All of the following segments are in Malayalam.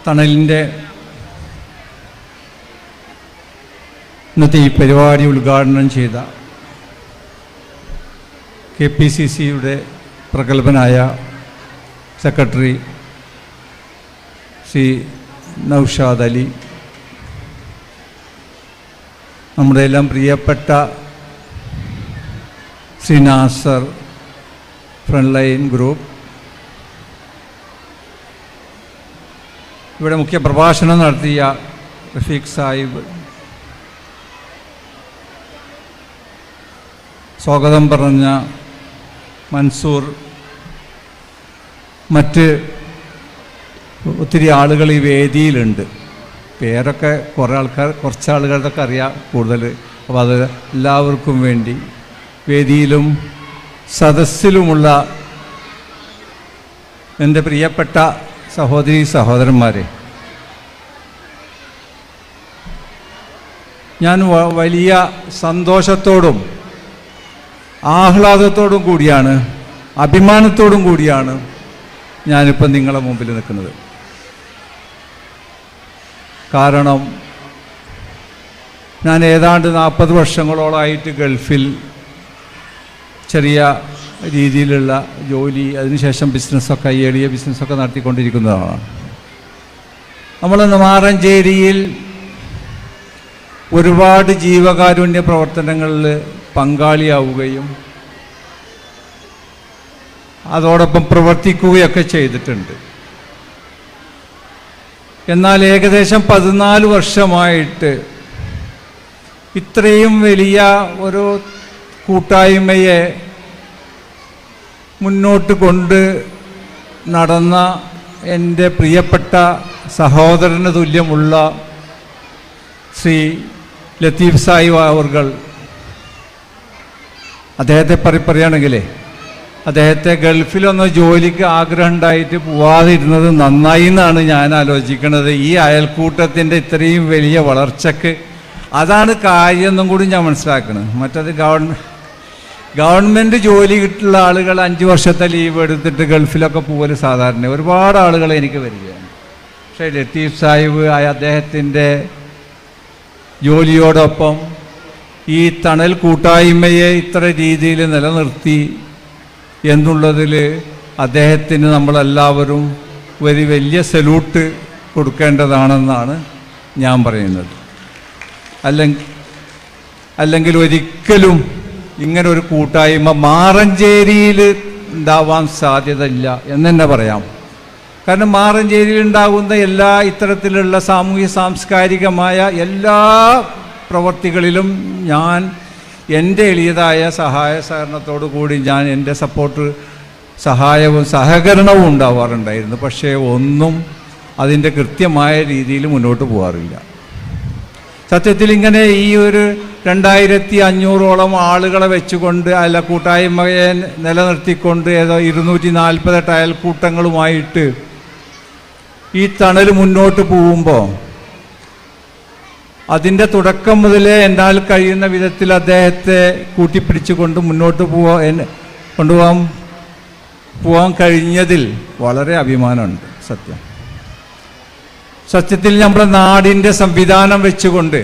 തണലിൻ്റെ ഇന്നത്തെ ഈ പരിപാടി ഉദ്ഘാടനം ചെയ്ത KPCCയുടെ പ്രഗത്ഭനായ സെക്രട്ടറി ശ്രീ നൗഷാദ് അലി, നമ്മുടെ എല്ലാം പ്രിയപ്പെട്ട Shri Nasar, front line group, ഇവിടെ മുഖ്യ പ്രഭാഷണം നടത്തിയ റഫീഖ് സാഹിബ്, സ്വാഗതം പറഞ്ഞ മൻസൂർ, മറ്റ് ഒത്തിരി ആളുകൾ ഈ വേദിയിലുണ്ട്. പേരൊക്കെ കുറച്ച് ആളുകളുടെയൊക്കെ അറിയാം കൂടുതൽ. അപ്പോൾ അത് എല്ലാവർക്കും വേണ്ടി വേദിയിലും സദസ്സിലുമുള്ള എൻ്റെ പ്രിയപ്പെട്ട സഹോദരീ സഹോദരന്മാരെ, ഞാൻ വലിയ സന്തോഷത്തോടും ആഹ്ലാദത്തോടും കൂടിയാണ്, അഭിമാനത്തോടും കൂടിയാണ് ഞാനിപ്പം നിങ്ങളുടെ മുമ്പിൽ നിൽക്കുന്നത്. കാരണം ഞാൻ ഏതാണ്ട് 40 വർഷങ്ങളോളമായിട്ട് ഗൾഫിൽ ചെറിയ രീതിയിലുള്ള ജോലി, അതിനുശേഷം ബിസിനസ്സൊക്കെ, എളിയ ബിസിനസ്സൊക്കെ നടത്തിക്കൊണ്ടിരിക്കുന്നതാണ്. നമ്മൾ മാറഞ്ചേരിയിൽ ഒരുപാട് ജീവകാരുണ്യ പ്രവർത്തനങ്ങളിൽ പങ്കാളിയാവുകയും അതോടൊപ്പം പ്രവർത്തിക്കുകയൊക്കെ ചെയ്തിട്ടുണ്ട്. എന്നാൽ ഏകദേശം 14 വർഷമായിട്ട് ഇത്രയും വലിയ ഒരു കൂട്ടായ്മയെ മുന്നോട്ട് കൊണ്ട് നടന്ന എൻ്റെ പ്രിയപ്പെട്ട സഹോദരന് തുല്യമുള്ള ശ്രീ ലത്തീഫ് സാഹിബ് അവർകൾ, അദ്ദേഹത്തെ പറയുകയാണെങ്കിലേ, അദ്ദേഹത്തെ ഗൾഫിലൊന്ന് ജോലിക്ക് ആഗ്രഹം ഉണ്ടായിട്ട് പോവാതിരുന്നത് നന്നായി എന്നാണ് ഞാൻ ആലോചിക്കുന്നത്. ഈ അയൽക്കൂട്ടത്തിൻ്റെ ഇത്രയും വലിയ വളർച്ചയ്ക്ക് അതാണ് കാര്യം എന്നും കൂടി ഞാൻ മനസ്സിലാക്കുന്നത്. മറ്റത് ഗവൺമെൻറ് ജോലി കിട്ടുള്ള ആളുകൾ 5 വർഷത്തെ ലീവ് എടുത്തിട്ട് ഗൾഫിലൊക്കെ പോകല് സാധാരണ ഒരുപാട് ആളുകൾ എനിക്ക് വരികയാണ്. പക്ഷേ ലത്തീഫ് സാഹിബ് അദ്ദേഹത്തിൻ്റെ ജോലിയോടൊപ്പം ഈ തണൽ കൂട്ടായ്മയെ ഇത്ര രീതിയിൽ നിലനിർത്തി എന്നുള്ളതിൽ അദ്ദേഹത്തിന് നമ്മളെല്ലാവരും ഒരു വലിയ സല്യൂട്ട് കൊടുക്കേണ്ടതാണെന്നാണ് ഞാൻ പറയുന്നത്. അല്ലെങ്കിൽ ഒരിക്കലും ഇങ്ങനൊരു കൂട്ടായ്മ മാറഞ്ചേരിയിൽ ഉണ്ടാവാൻ സാധ്യതയില്ല എന്ന് തന്നെ പറയാം. കാരണം മാറഞ്ചേരിയിൽ ഉണ്ടാകുന്ന എല്ലാ ഇത്തരത്തിലുള്ള സാമൂഹ്യ സാംസ്കാരികമായ എല്ലാ പ്രവർത്തികളിലും ഞാൻ എൻ്റെ എളിയതായ സഹായ സഹകരണത്തോടു കൂടി ഞാൻ എൻ്റെ സഹായവും സഹകരണവും ഉണ്ടാവാറുണ്ടായിരുന്നു. പക്ഷേ ഒന്നും അതിൻ്റെ കൃത്യമായ രീതിയിൽ മുന്നോട്ട് പോകാറില്ല. സത്യത്തിൽ ഇങ്ങനെ ഈ ഒരു 2500ഓളം ആളുകളെ വെച്ചുകൊണ്ട് അല്ല കൂട്ടായ്മയെ നിലനിർത്തിക്കൊണ്ട് ഏതോ 248 അയൽക്കൂട്ടങ്ങളുമായിട്ട് ഈ തണൽ മുന്നോട്ട് പോകുമ്പോൾ അതിൻ്റെ തുടക്കം മുതലേ എന്നാൽ കഴിയുന്ന വിധത്തിൽ അദ്ദേഹത്തെ കൂട്ടിപ്പിടിച്ചുകൊണ്ട് മുന്നോട്ട് പോകാൻ കഴിഞ്ഞതിൽ വളരെ അഭിമാനമുണ്ട്. സത്യത്തിൽ നമ്മുടെ നാടിൻ്റെ സംവിധാനം വെച്ചുകൊണ്ട്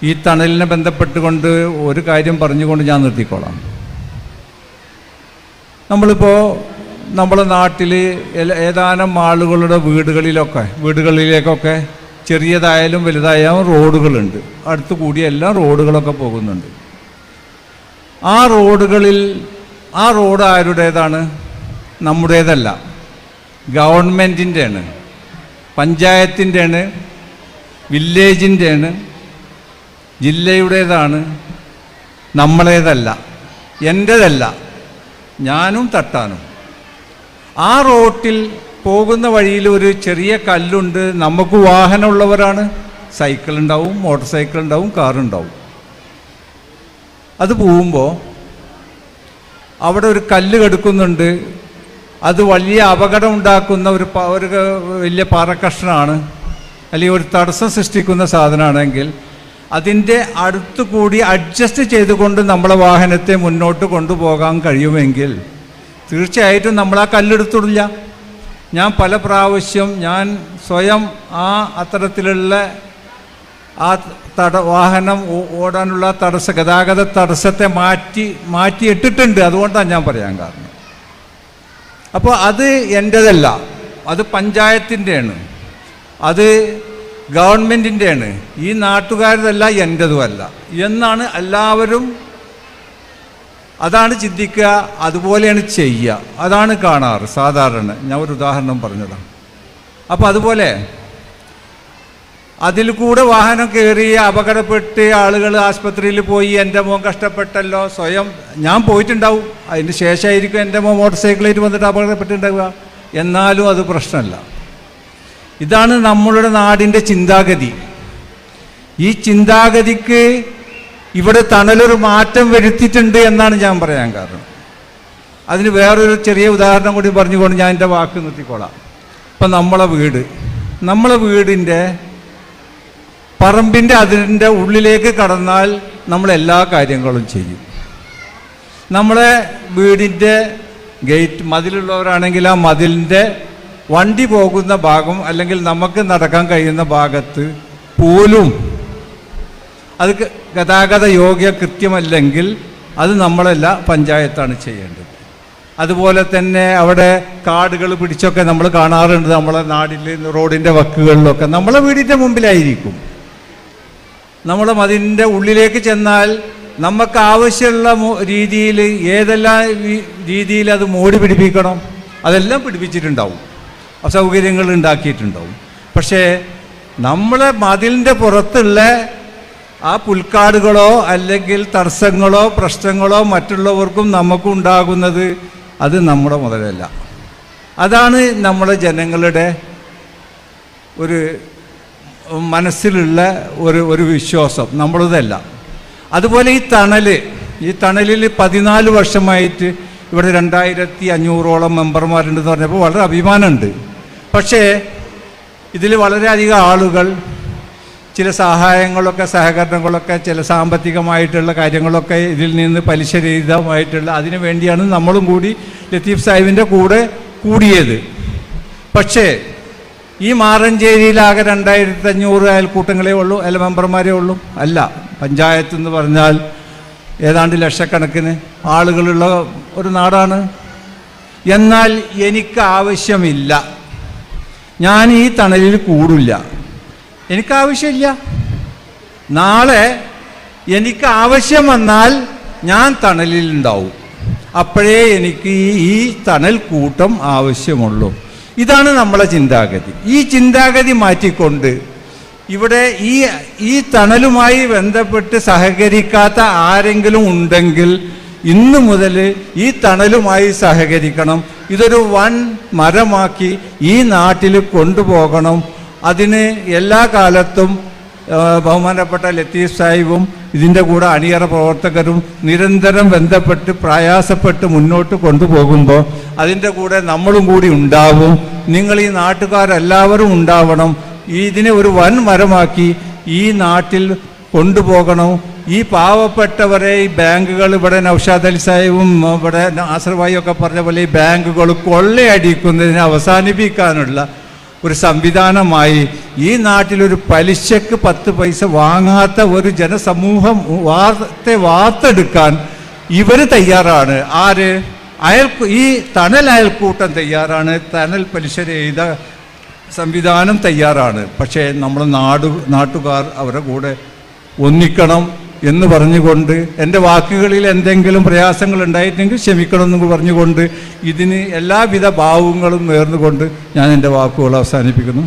ഈ തണലിനെ ബന്ധപ്പെട്ടുകൊണ്ട് ഒരു കാര്യം പറഞ്ഞുകൊണ്ട് ഞാൻ നിർത്തിക്കോളാം. നമ്മളിപ്പോൾ നമ്മുടെ നാട്ടിൽ ഏതാനും ആളുകളുടെ വീടുകളിലേക്കൊക്കെ ചെറിയതായാലും വലുതായാലും റോഡുകളുണ്ട്. അടുത്തു കൂടി എല്ലാ റോഡുകളൊക്കെ പോകുന്നുണ്ട്. ആ റോഡ് ആരുടേതാണ്? നമ്മുടേതല്ല, ഗവൺമെൻറ്റിൻ്റെയാണ്, പഞ്ചായത്തിൻ്റെയാണ്, വില്ലേജിൻ്റെയാണ്, ജില്ലയുടേതാണ്, നമ്മളേതല്ല, എൻ്റേതല്ല, ഞാനും തട്ടാനും. ആ റോട്ടിൽ പോകുന്ന വഴിയിൽ ഒരു ചെറിയ കല്ലുണ്ട്. നമുക്ക് വാഹനമുള്ളവരാണ്, സൈക്കിൾ ഉണ്ടാവും, മോട്ടോർ സൈക്കിൾ ഉണ്ടാവും, കാറുണ്ടാവും. അത് പോകുമ്പോൾ അവിടെ ഒരു കല്ല് കിടക്കുന്നുണ്ട്. അത് വലിയ അപകടം ഉണ്ടാക്കുന്ന ഒരു വലിയ പാറക്കഷ്ണമാണ്, അല്ലെങ്കിൽ ഒരു തടസ്സം സൃഷ്ടിക്കുന്ന സാധനമാണെങ്കിൽ അതിൻ്റെ അടുത്ത് കൂടി അഡ്ജസ്റ്റ് ചെയ്തുകൊണ്ട് നമ്മളെ വാഹനത്തെ മുന്നോട്ട് കൊണ്ടുപോകാൻ കഴിയുമെങ്കിൽ തീർച്ചയായിട്ടും നമ്മൾ ആ കല്ലെടുത്തിടില്ല. ഞാൻ പല പ്രാവശ്യം ഞാൻ സ്വയം അത്തരത്തിലുള്ള വാഹനം ഓടാനുള്ള ഗതാഗത തടസ്സത്തെ മാറ്റിയിട്ടിട്ടുണ്ട്. അതുകൊണ്ടാണ് ഞാൻ പറയാൻ കാരണം. അപ്പോൾ അത് എൻ്റേതല്ല, അത് പഞ്ചായത്തിൻ്റെയാണ്, അത് ഗവൺമെൻറ്റിൻ്റെയാണ്, ഈ നാട്ടുകാരതല്ല, എൻ്റെതുമല്ല എന്നാണ് എല്ലാവരും അതാണ് ചിന്തിക്കുക, അതുപോലെയാണ് ചെയ്യുക, അതാണ് കാണാറ് സാധാരണ. ഞാൻ ഒരു ഉദാഹരണം പറഞ്ഞതാണ്. അപ്പോൾ അതുപോലെ അതിൽ കൂടെ വാഹനം കയറി അപകടപ്പെട്ട് ആളുകൾ ആശുപത്രിയിൽ പോയി, എൻ്റെ മോൻ കഷ്ടപ്പെട്ടല്ലോ, സ്വയം ഞാൻ പോയിട്ടുണ്ടാവും, അതിന് ശേഷമായിരിക്കും എൻ്റെ മോൻ മോട്ടോർ സൈക്കിളായിട്ട് വന്നിട്ട് അപകടപ്പെട്ടിട്ടുണ്ടാവുക. എന്നാലും അത് പ്രശ്നമല്ല. ഇതാണ് നമ്മളുടെ നാടിൻ്റെ ചിന്താഗതി. ഈ ചിന്താഗതിക്ക് ഇവിടെ തണലൊരു മാറ്റം വരുത്തിയിട്ടുണ്ട് എന്നാണ് ഞാൻ പറയാൻ കാരണം. അതിന് വേറൊരു ചെറിയ ഉദാഹരണം കൂടി പറഞ്ഞുകൊണ്ട് ഞാൻ എൻ്റെ വാക്ക് നിർത്തിക്കോളാം. ഇപ്പം നമ്മളെ വീടിൻ്റെ പറമ്പിൻ്റെ അതിൻ്റെ ഉള്ളിലേക്ക് കടന്നാൽ നമ്മളെല്ലാ കാര്യങ്ങളും ചെയ്യും. നമ്മളെ വീടിൻ്റെ ഗേറ്റ് മതിലുള്ളവരാണെങ്കിൽ ആ മതിലിൻ്റെ വണ്ടി പോകുന്ന ഭാഗം അല്ലെങ്കിൽ നമുക്ക് നടക്കാൻ കഴിയുന്ന ഭാഗത്ത് പോലും അത് ഗതാഗത യോഗ്യ കൃത്യമല്ലെങ്കിൽ അത് നമ്മളല്ല, പഞ്ചായത്താണ് ചെയ്യേണ്ടത്. അതുപോലെ തന്നെ അവിടെ കാടുകൾ പിടിച്ചൊക്കെ നമ്മൾ കാണാറുണ്ട്. നമ്മളെ നാട്ടിൽ റോഡിൻ്റെ വക്കുകളിലൊക്കെ നമ്മളെ വീടിൻ്റെ മുമ്പിലായിരിക്കും. നമ്മളെ മതിലിൻ്റെ ഉള്ളിലേക്ക് ചെന്നാൽ നമുക്ക് ആവശ്യമുള്ള രീതിയിൽ ഏതെല്ലാം രീതിയിൽ അത് മോടി പിടിപ്പിക്കണം അതെല്ലാം പിടിപ്പിച്ചിട്ടുണ്ടാവും, സൗകര്യങ്ങൾ ഉണ്ടാക്കിയിട്ടുണ്ടാവും. പക്ഷേ നമ്മളെ മതിലിൻ്റെ പുറത്തുള്ള ആ പുൽക്കാടുകളോ അല്ലെങ്കിൽ തടസ്സങ്ങളോ പ്രശ്നങ്ങളോ മറ്റുള്ളവർക്കും നമുക്കും ഉണ്ടാകുന്നത് അത് നമ്മുടെ മുതലല്ല. അതാണ് നമ്മുടെ ജനങ്ങളുടെ ഒരു മനസ്സിലുള്ള ഒരു വിശ്വാസം, നമ്മളതല്ല. അതുപോലെ ഈ തണലിൽ 14 വർഷമായിട്ട് ഇവിടെ 2500ഓളം മെമ്പർമാരുണ്ടെന്ന് പറഞ്ഞപ്പോൾ വളരെ അഭിമാനമുണ്ട്. പക്ഷേ ഇതിൽ വളരെയധികം ആളുകൾ ചില സഹായങ്ങളൊക്കെ സഹകരണങ്ങളൊക്കെ ചില സാമ്പത്തികമായിട്ടുള്ള കാര്യങ്ങളൊക്കെ ഇതിൽ നിന്ന് പലിശരഹിതമായിട്ടുള്ള അതിനു വേണ്ടിയാണ് നമ്മളും കൂടി ലത്തീഫ് സാഹിബിൻ്റെ കൂടെ കൂടിയത്. പക്ഷേ ഈ മാറഞ്ചേരിയിലാകെ 2500 അയൽക്കൂട്ടങ്ങളേ ഉള്ളൂ, അല്ല മെമ്പർമാരേ ഉള്ളൂ. അല്ല, പഞ്ചായത്ത് എന്ന് പറഞ്ഞാൽ ഏതാണ്ട് ലക്ഷക്കണക്കിന് ആളുകളുള്ള ഒരു നാടാണ്. എന്നാൽ എനിക്ക് ആവശ്യമില്ല, ഞാൻ ഈ തണലിൽ കൂടില്ല, എനിക്കാവശ്യമില്ല. നാളെ എനിക്ക് ആവശ്യം വന്നാൽ ഞാൻ തണലിലുണ്ടാവും, അപ്പോഴേ എനിക്ക് ഈ തണൽ കൂട്ടം ആവശ്യമുള്ളൂ. ഇതാണ് നമ്മളെ ചിന്താഗതി. ഈ ചിന്താഗതി മാറ്റിക്കൊണ്ട് ഇവിടെ ഈ തണലുമായി ബന്ധപ്പെട്ട് സഹകരിക്കാത്ത ആരെങ്കിലും ഉണ്ടെങ്കിൽ ഇന്നു മുതൽ ഈ തണലുമായി സഹകരിക്കണം. ഇതൊരു വൻ മരമാക്കി ഈ നാട്ടിൽ കൊണ്ടുപോകണം. അതിന് എല്ലാ കാലത്തും ബഹുമാനപ്പെട്ട ലത്തീഫ് സാഹിബും ഇതിൻ്റെ കൂടെ അണിയറ പ്രവർത്തകരും നിരന്തരം ബന്ധപ്പെട്ട് പ്രയാസപ്പെട്ട് മുന്നോട്ട് കൊണ്ടുപോകുമ്പോൾ അതിൻ്റെ കൂടെ നമ്മളും കൂടി ഉണ്ടാവും. നിങ്ങൾ ഈ നാട്ടുകാരെല്ലാവരും ഉണ്ടാവണം. ഇതിനെ ഒരു വൻ മരമാക്കി ഈ നാട്ടിൽ കൊണ്ടുപോകണം. ഈ പാവപ്പെട്ടവരെ ഈ ബാങ്കുകൾ, ഇവിടെ നൗഷാദ് അലി സാഹിബും ഇവിടെ നാസർഭായി ഒക്കെ പറഞ്ഞ പോലെ ഈ ബാങ്കുകൾ കൊള്ളയടിക്കുന്നതിനെ അവസാനിപ്പിക്കാനുള്ള ഒരു സംവിധാനമായി ഈ നാട്ടിലൊരു പലിശക്ക് 10 പൈസ വാങ്ങാത്ത ഒരു ജനസമൂഹം വാർത്തെടുക്കാൻ ഇവർ തയ്യാറാണ്. ആര്? ഈ തണൽ അയൽക്കൂട്ടം തയ്യാറാണ്, തണൽ പലിശരഹിത സംവിധാനം തയ്യാറാണ്. പക്ഷേ നമ്മൾ നാട്ടുകാർ അവരുടെ കൂടെ ഒന്നിക്കണം എന്ന് പറഞ്ഞുകൊണ്ട് എൻ്റെ വാക്കുകളിൽ എന്തെങ്കിലും പ്രയാസങ്ങൾ ഉണ്ടായിട്ടുണ്ടെങ്കിൽ ക്ഷമിക്കണമെന്ന് പറഞ്ഞുകൊണ്ട് ഇതിന് എല്ലാവിധ ഭാവങ്ങളും നേർന്നുകൊണ്ട് ഞാൻ എൻ്റെ വാക്കുകൾ അവസാനിപ്പിക്കുന്നു.